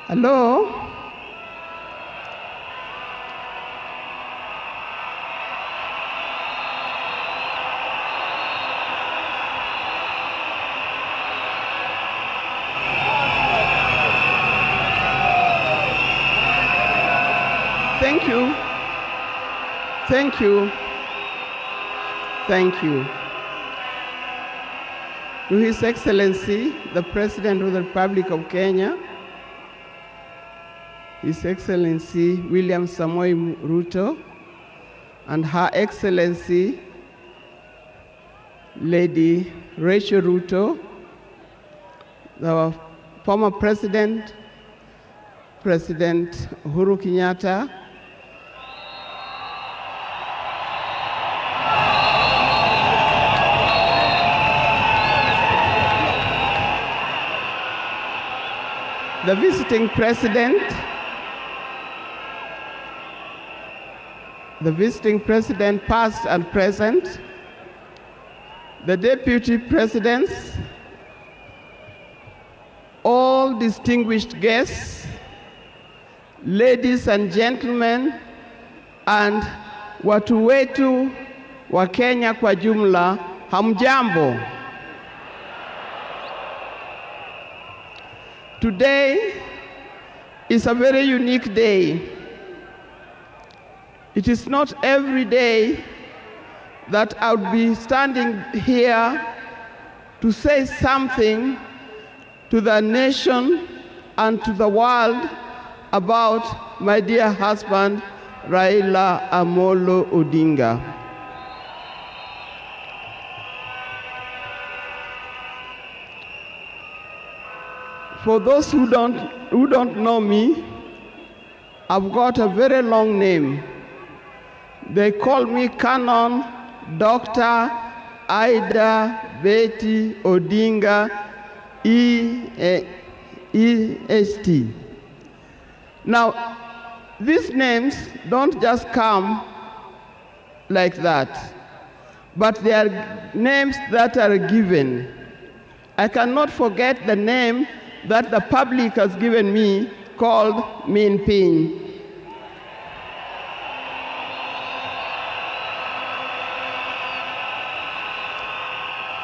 Hello? Thank you. Thank you. Thank you. To His Excellency, the President of the Republic of Kenya, His Excellency William Samoei Ruto, and Her Excellency Lady Rachel Ruto, the former President, President Uhuru Kenyatta, the visiting president past and present, the deputy presidents, all distinguished guests, ladies and gentlemen, and watu wetu wa Kenya kwa jumla, hamjambo. Today is a very unique day. It is not every day that I would be standing here to say something to the nation and to the world about my dear husband, Raila Amolo Odinga. For those who don't know me, I've got a very long name. They call me Canon Dr. Ida Betty Odinga, EST. Now, these names don't just come like that, but they are names that are given. I cannot forget the name that the public has given me called Min Pin.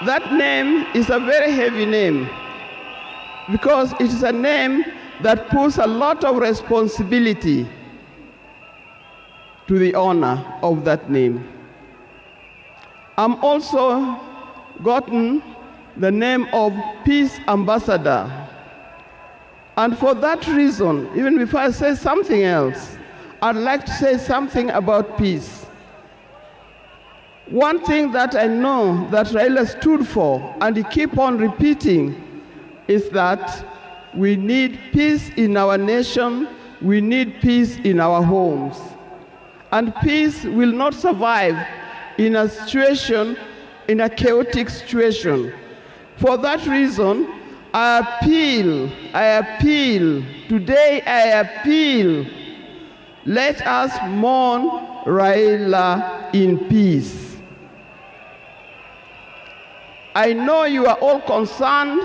That name is a very heavy name because it is a name that puts a lot of responsibility to the owner of that name. I'm also gotten the name of Peace Ambassador. And for that reason, even before I say something else, I'd like to say something about peace. One thing that I know that Raila stood for, and he keep on repeating, is that we need peace in our nation, we need peace in our homes. And peace will not survive in a situation, in a chaotic situation. For that reason, I appeal, today I appeal, let us mourn Raila in peace. I know you are all concerned,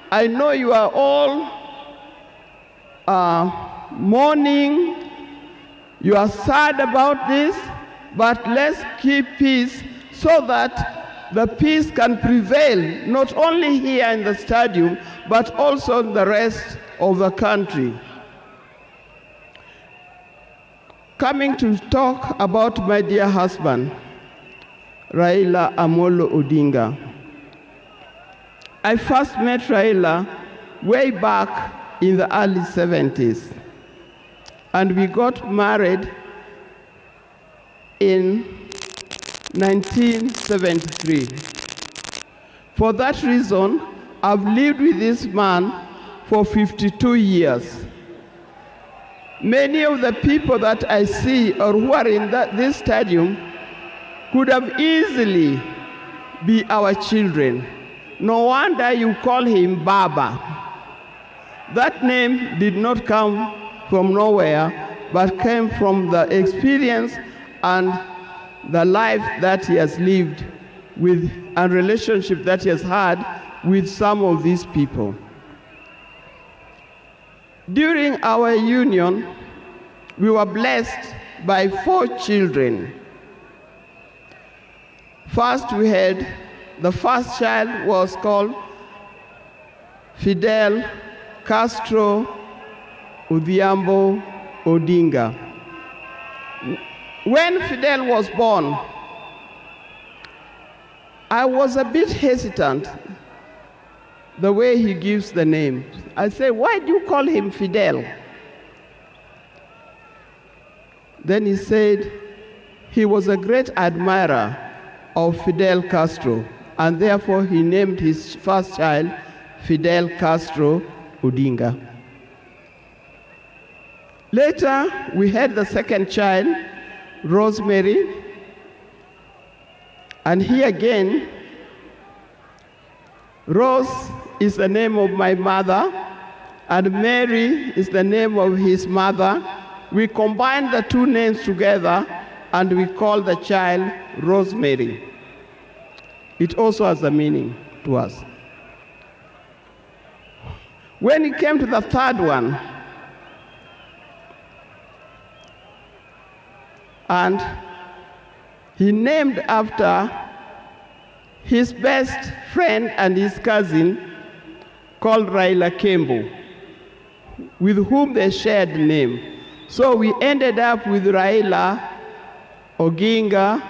I know you are all mourning, you are sad about this, but let's keep peace so that the peace can prevail, not only here in the stadium, but also in the rest of the country. Coming to talk about my dear husband, Raila Amolo Odinga. I first met Raila way back in the early 70s, and we got married in 1973. For that reason, I've lived with this man for 52 years. Many of the people that I see or who are in this stadium could have easily be our children. No wonder you call him Baba. That name did not come from nowhere, but came from the experience and the life that he has lived with and relationship that he has had with some of these people. During our union, we were blessed by 4 children. First, the first child was called Fidel Castro Ida Odinga. When Fidel was born, I was a bit hesitant the way he gives the name. I said, why do you call him Fidel? Then he said he was a great admirer of Fidel Castro, and therefore he named his first child Fidel Castro Odinga. Later, we had the second child, Rosemary, and here again, Rose is the name of my mother, and Mary is the name of his mother. We combined the 2 names together, and we called the child Rosemary. It also has a meaning to us. When it came to the third one, and he named after his best friend and his cousin called Raila Kembo, with whom they shared the name. So we ended up with Raila Odinga.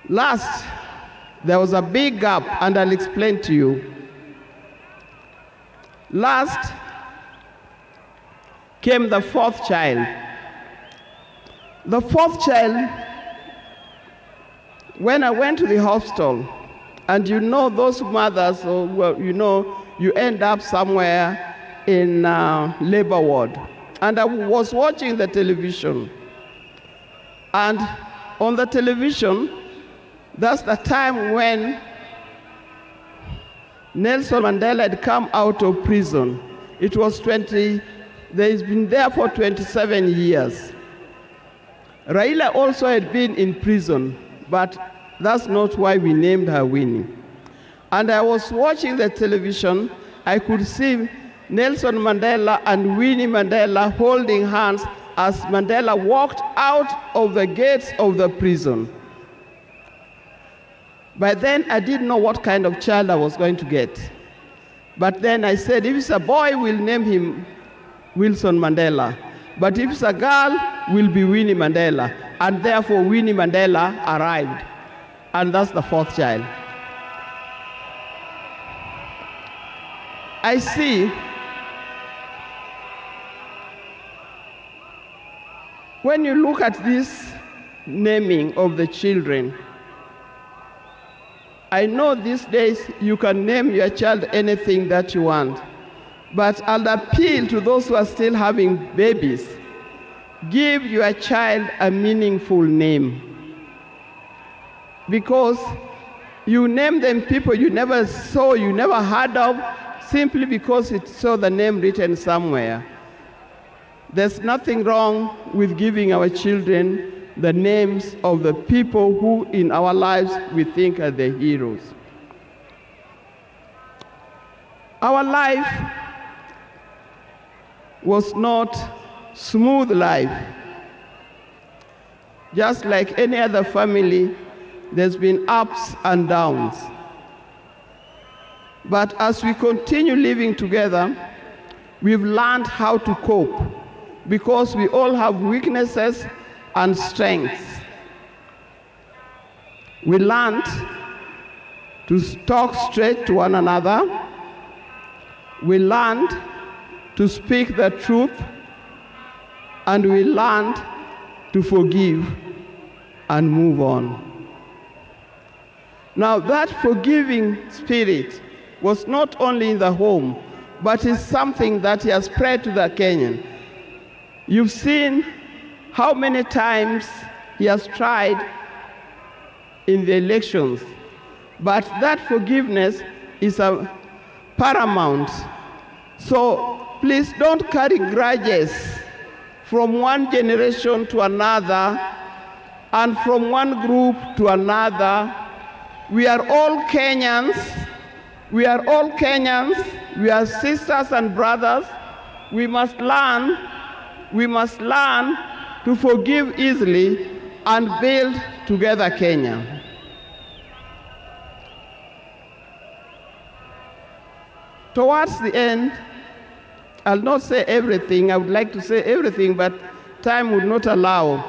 Last, there was a big gap, and I'll explain to you. Last came the 4th child. The 4th child, when I went to the hospital, and you know those mothers, you end up somewhere in labor ward. And I was watching the television. And on the television, that's the time when Nelson Mandela had come out of prison. It was he's been there for 27 years. Raila also had been in prison, but that's not why we named her Winnie. And I was watching the television. I could see Nelson Mandela and Winnie Mandela holding hands as Mandela walked out of the gates of the prison. By then, I didn't know what kind of child I was going to get. But then I said, if it's a boy, we'll name him Wilson Mandela. But if it's a girl, will be Winnie Mandela. And therefore, Winnie Mandela arrived. And that's the 4th child. I see when you look at this naming of the children, I know these days you can name your child anything that you want, but I'll appeal to those who are still having babies. Give your child a meaningful name, because you name them people you never saw, you never heard of, simply because it saw the name written somewhere. There's nothing wrong with giving our children the names of the people who in our lives we think are the heroes. Our life was not smooth life. Just like any other family, there's been ups and downs. But as we continue living together, we've learned how to cope, because we all have weaknesses and strengths. We learned to talk straight to one another. We learned to speak the truth, and we learned to forgive and move on. Now, that forgiving spirit was not only in the home, but is something that he has spread to the Kenyan. You've seen how many times he has tried in the elections, but that forgiveness is a paramount. So please don't carry grudges from one generation to another and from one group to another. We are all Kenyans, We are all Kenyans. We are sisters and brothers. We must learn to forgive easily and build together Kenya. Towards the end, I'll not say everything. I would like to say everything, but time would not allow.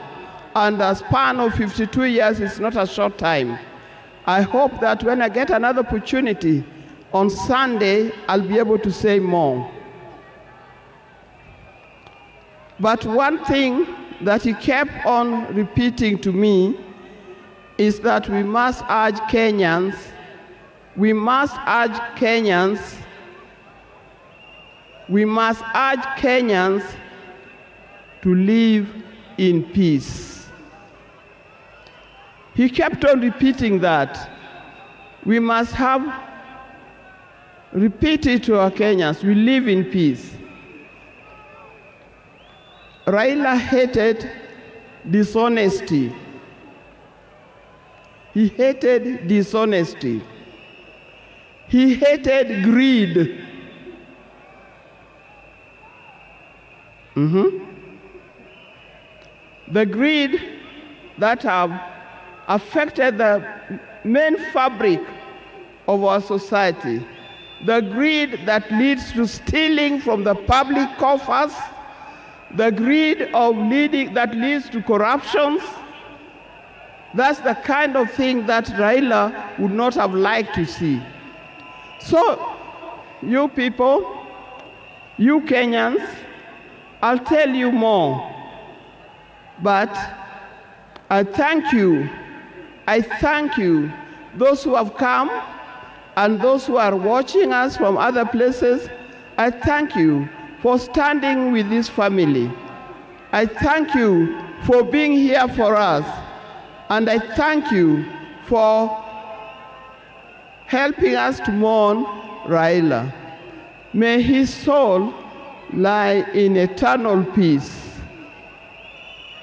And a span of 52 years is not a short time. I hope that when I get another opportunity, on Sunday, I'll be able to say more. But one thing that he kept on repeating to me is that we must urge Kenyans to live in peace. He kept on repeating that. We must repeat it to our Kenyans. We live in peace. Raila hated dishonesty. He hated dishonesty. He hated greed. The greed that have affected the main fabric of our society. The greed that leads to stealing from the public coffers. The greed that leads to corruptions. That's the kind of thing that Raila would not have liked to see. So, you people, you Kenyans, I'll tell you more. But I thank you, those who have come and those who are watching us from other places. I thank you for standing with this family. I thank you for being here for us. And I thank you for helping us to mourn Raila. May his soul lie in eternal peace.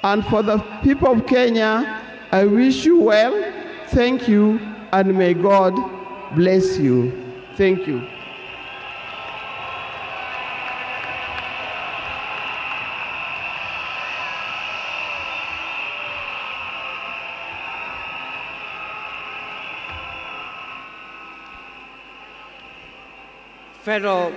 And for the people of Kenya, I wish you well, thank you, and may God bless you. Thank you. Federal